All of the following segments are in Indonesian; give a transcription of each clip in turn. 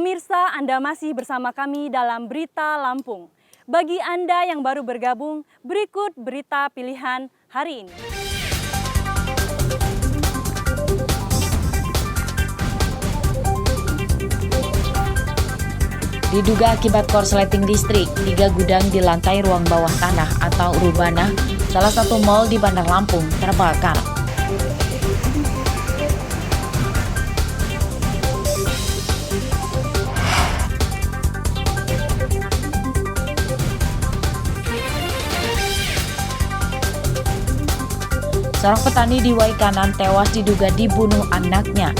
Pemirsa, Anda masih bersama kami dalam Berita Lampung. Bagi Anda yang baru bergabung, berikut berita pilihan hari ini. Diduga akibat korsleting listrik, 3 gudang di lantai ruang bawah tanah atau Urbana, salah satu mal di Bandar Lampung, terbakar. Seorang petani di Waikanan tewas diduga dibunuh anaknya.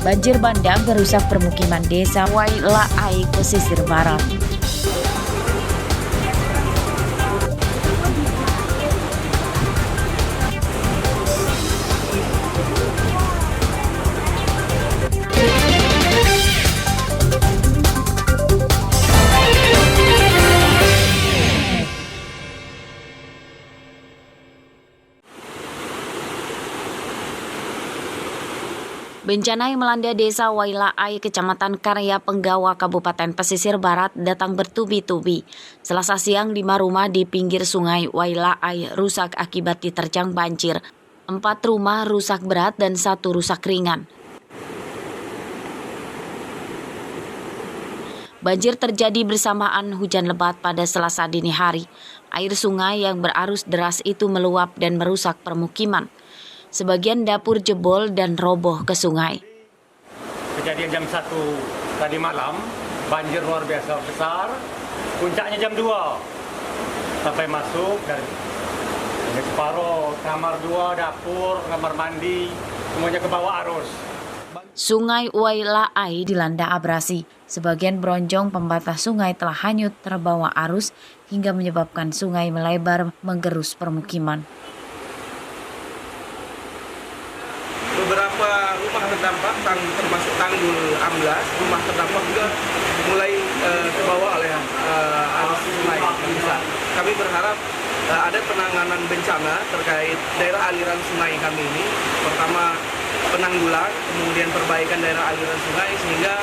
Banjir bandang merusak permukiman desa Wailaai, pesisir barat. Bencana yang melanda desa Wailaai, Kecamatan Karya Penggawa, Kabupaten Pesisir Barat datang bertubi-tubi. Selasa siang, 5 rumah di pinggir sungai Wailaai rusak akibat diterjang banjir. 4 rumah rusak berat dan 1 rusak ringan. Banjir terjadi bersamaan hujan lebat pada Selasa dini hari. Air sungai yang berarus deras itu meluap dan merusak permukiman. Sebagian dapur jebol dan roboh ke sungai. Kejadian jam 1 tadi malam, banjir luar biasa besar. Puncaknya jam 2 sampai masuk dari separuh kamar 2, dapur, kamar mandi, semuanya ke bawah arus. Sungai Wailaai dilanda abrasi. Sebagian bronjong pembatas sungai telah hanyut terbawa arus hingga menyebabkan sungai melebar menggerus permukiman. Beberapa rumah terdampak, termasuk Tanggul Amblas, rumah terdampak juga mulai terbawa oleh arus sungai yang besar. Kami berharap ada penanganan bencana terkait daerah aliran sungai kami ini. Pertama, penanggulan, kemudian perbaikan daerah aliran sungai sehingga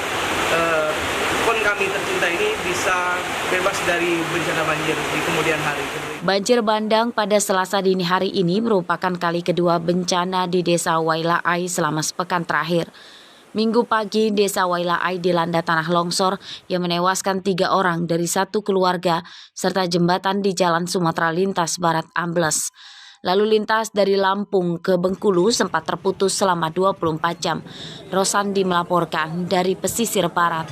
pon kami tercinta ini bisa bebas dari bencana banjir di kemudian hari. Banjir bandang pada Selasa dini hari ini merupakan kali kedua bencana di desa Wailaai selama sepekan terakhir. Minggu pagi, desa Wailaai dilanda tanah longsor yang menewaskan 3 orang dari 1 keluarga serta jembatan di Jalan Sumatera Lintas Barat ambles. Lalu lintas dari Lampung ke Bengkulu sempat terputus selama 24 jam. Rosandi melaporkan dari pesisir barat.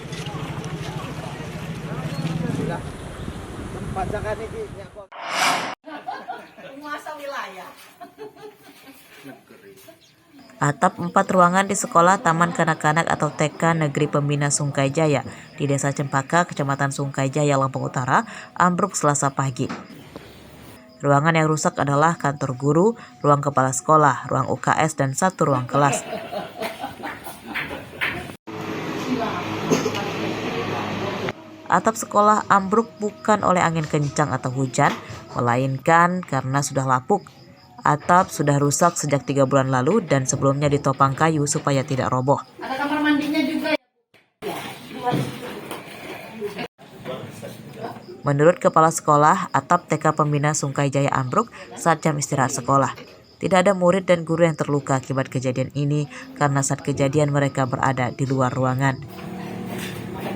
Atap 4 ruangan di sekolah Taman Kanak-kanak atau TK Negeri Pembina Sungkai Jaya di Desa Cempaka, Kecamatan Sungkai Jaya, Lampung Utara, ambruk Selasa pagi. Ruangan yang rusak adalah kantor guru, ruang kepala sekolah, ruang UKS, dan 1 ruang kelas. Atap sekolah ambruk bukan oleh angin kencang atau hujan, melainkan karena sudah lapuk. Atap sudah rusak sejak 3 bulan lalu dan sebelumnya ditopang kayu supaya tidak roboh. Ada kamar mandinya juga ya? Menurut Kepala Sekolah, atap TK Pembina Sungkai Jaya ambruk saat jam istirahat sekolah. Tidak ada murid dan guru yang terluka akibat kejadian ini karena saat kejadian mereka berada di luar ruangan.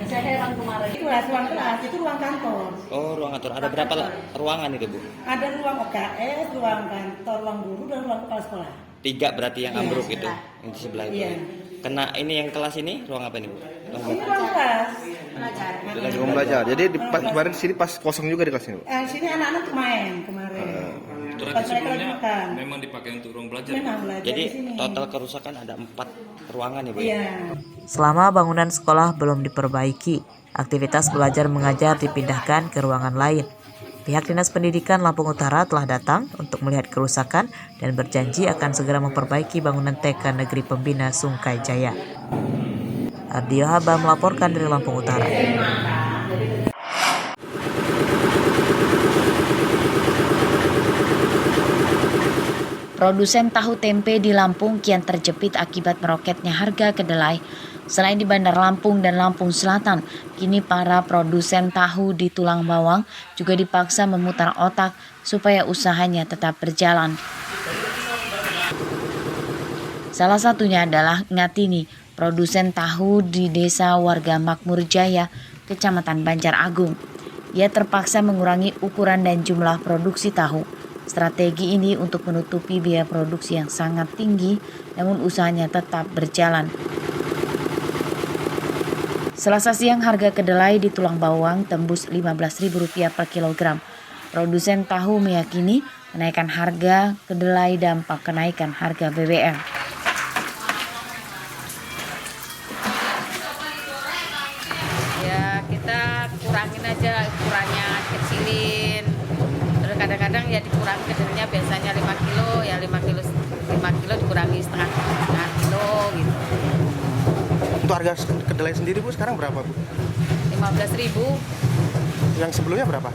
Saya heran kemarin. Itu ruang kelas, itu ruang kantor. Oh, ruang kantor. Ada berapa ruangan itu, Bu? Ada ruang OKS, ruang kantor, ruang guru, dan ruang kepala sekolah. 3 berarti yang ambruk itu, yang di sebelah itu. Iya. Kena ini yang kelas ini, ruang apa ini, Bu? Ini ruang kelas. Ruang belajar. Jadi kemarin sini pas kosong juga di kelas ini. Sini anak-anak main kemarin. Pas mereka lagi makan. Memang dipakai untuk ruang belajar. Memang belajar Jadi di sini. total kerusakan ada 4 ruangan ya, Bu? Iya. Selama bangunan sekolah belum diperbaiki, aktivitas belajar mengajar dipindahkan ke ruangan lain. Pihak Dinas Pendidikan Lampung Utara telah datang untuk melihat kerusakan dan berjanji akan segera memperbaiki bangunan TK Negeri Pembina Sungkai Jaya. Ardio Haba melaporkan dari Lampung Utara. Produsen tahu tempe di Lampung kian terjepit akibat meroketnya harga kedelai. Selain di Bandar Lampung dan Lampung Selatan, kini para produsen tahu di Tulang Bawang juga dipaksa memutar otak supaya usahanya tetap berjalan. Salah satunya adalah Ngatini, produsen tahu di Desa Warga Makmur Jaya, Kecamatan Banjar Agung. Ia terpaksa mengurangi ukuran dan jumlah produksi tahu. Strategi ini untuk menutupi biaya produksi yang sangat tinggi, namun usahanya tetap berjalan. Selasa siang harga kedelai di Tulang Bawang tembus Rp15.000 per kilogram. Produsen tahu meyakini kenaikan harga kedelai dampak kenaikan harga BBM. Ya kita kurangin aja ukurannya, kecilin. Terus kadang-kadang ya dikurangi kedelainya, biasanya 5 kilo, ya 5 kilo dikurangi setengah kilo gitu. Untuk harga kedelai sendiri Bu sekarang berapa Bu? 15.000. Yang sebelumnya berapa?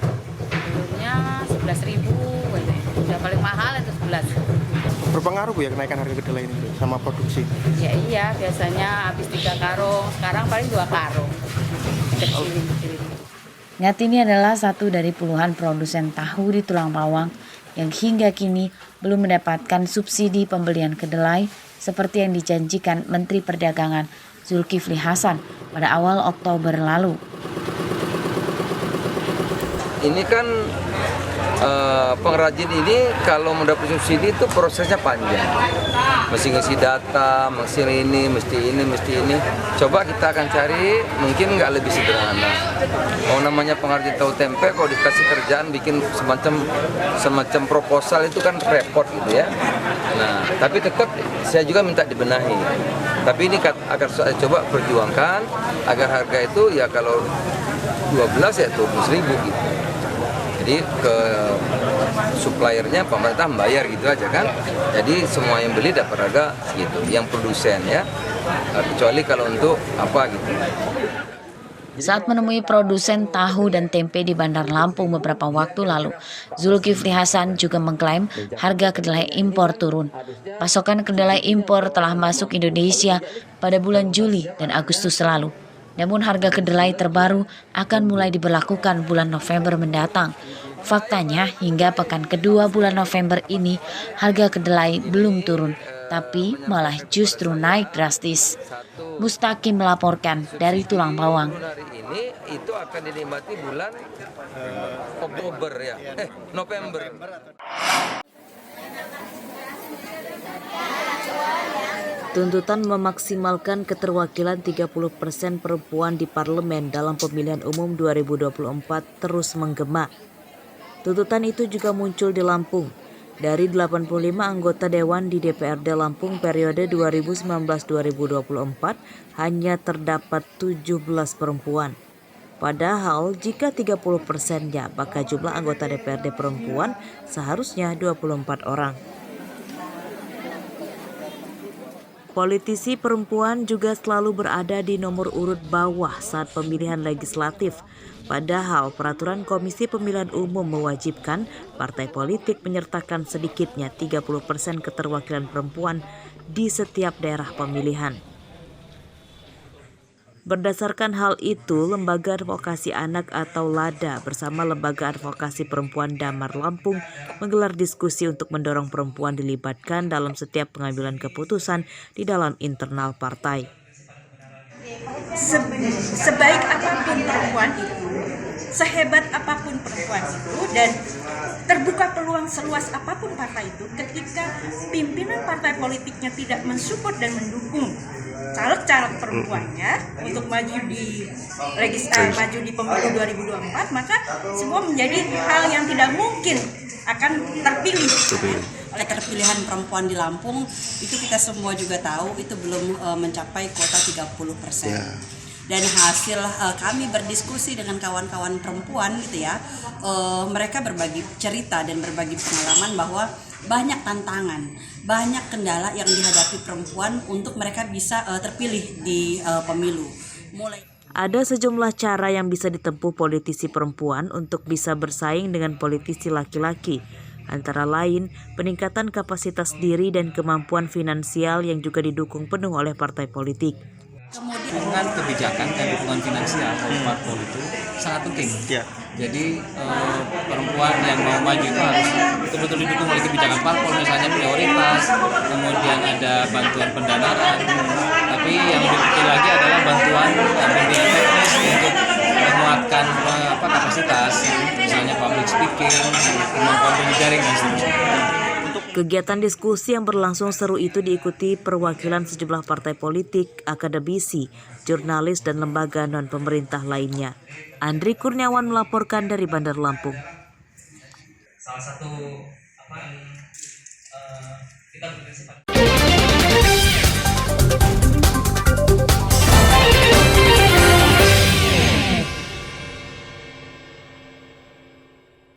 Sebelumnya 11.000, udah paling mahal itu 11. Berpengaruh Bu ya kenaikan harga kedelai ini sama produksi? Ya iya, biasanya habis 3 karung, sekarang paling 2 karung. Kecilin. Ngatini adalah satu dari puluhan produsen tahu di Tulang Bawang yang hingga kini belum mendapatkan subsidi pembelian kedelai seperti yang dijanjikan Menteri Perdagangan Zulkifli Hasan pada awal Oktober lalu. Ini kan pengrajin ini kalau mendapat subsidi itu prosesnya panjang. Mesti ngisi data, mesti ini. Coba kita akan cari mungkin nggak lebih sederhana. Namanya pengrajin tahu tempe kalau dikasih kerjaan bikin semacam proposal itu kan repot gitu ya. Nah, tapi tetap saya juga minta dibenahi. Tapi ini akan saya coba perjuangkan agar harga itu ya kalau 12 ya 20.000 gitu. Jadi ke suppliernya pemerintah membayar gitu aja kan. Jadi semua yang beli dapat harga gitu, yang produsen ya. Kecuali kalau untuk apa gitu. Saat menemui produsen tahu dan tempe di Bandar Lampung beberapa waktu lalu, Zulkifli Hasan juga mengklaim harga kedelai impor turun. Pasokan kedelai impor telah masuk Indonesia pada bulan Juli dan Agustus lalu. Namun harga kedelai terbaru akan mulai diberlakukan bulan November mendatang. Faktanya hingga pekan kedua bulan November ini harga kedelai belum turun, tapi malah justru naik drastis. Mustaqim melaporkan dari Tulang Bawang. Ini itu akan dinikmati bulan Oktober ya, November. Tuntutan memaksimalkan keterwakilan 30% perempuan di parlemen dalam pemilihan umum 2024 terus menggema. Tuntutan itu juga muncul di Lampung. Dari 85 anggota dewan di DPRD Lampung periode 2019-2024 hanya terdapat 17 perempuan. Padahal jika 30%-nya maka jumlah anggota DPRD perempuan seharusnya 24 orang. Politisi perempuan juga selalu berada di nomor urut bawah saat pemilihan legislatif. Padahal peraturan Komisi Pemilihan Umum mewajibkan partai politik menyertakan sedikitnya 30% keterwakilan perempuan di setiap daerah pemilihan. Berdasarkan hal itu, Lembaga Advokasi Anak atau LADA bersama Lembaga Advokasi Perempuan Damar Lampung menggelar diskusi untuk mendorong perempuan dilibatkan dalam setiap pengambilan keputusan di dalam internal partai. Sebaik apapun perempuan itu, sehebat apapun perempuan itu, dan terbuka peluang seluas apapun partai itu, ketika pimpinan partai politiknya tidak mensupport dan mendukung caleg-caleg perempuannya untuk maju di pemilu 2024, maka semua menjadi hal yang tidak mungkin akan terpilih. Oleh keterpilihan perempuan di Lampung itu kita semua juga tahu itu belum mencapai kuota 30%. Dan hasil kami berdiskusi dengan kawan-kawan perempuan gitu ya, mereka berbagi cerita dan berbagi pengalaman bahwa banyak tantangan, banyak kendala yang dihadapi perempuan untuk mereka bisa terpilih di pemilu. Ada sejumlah cara yang bisa ditempuh politisi perempuan untuk bisa bersaing dengan politisi laki-laki. antara lain peningkatan kapasitas diri dan kemampuan finansial yang juga didukung penuh oleh partai politik. Dengan kebijakan dan dukungan finansial dari parpol itu sangat penting. Ya. Jadi perempuan yang mau maju itu harus betul-betul didukung oleh kebijakan parpol, misalnya prioritas, kemudian ada bantuan pendanaan, tapi yang lebih penting lagi adalah bantuan bimbingan teknis untuk menguatkan kapasitas, misalnya public speaking, kemampuan berjejaring dan seterusnya. Kegiatan diskusi yang berlangsung seru itu diikuti perwakilan sejumlah partai politik, akademisi, jurnalis, dan lembaga non-pemerintah lainnya. Andri Kurniawan melaporkan dari Bandar Lampung. Salah satu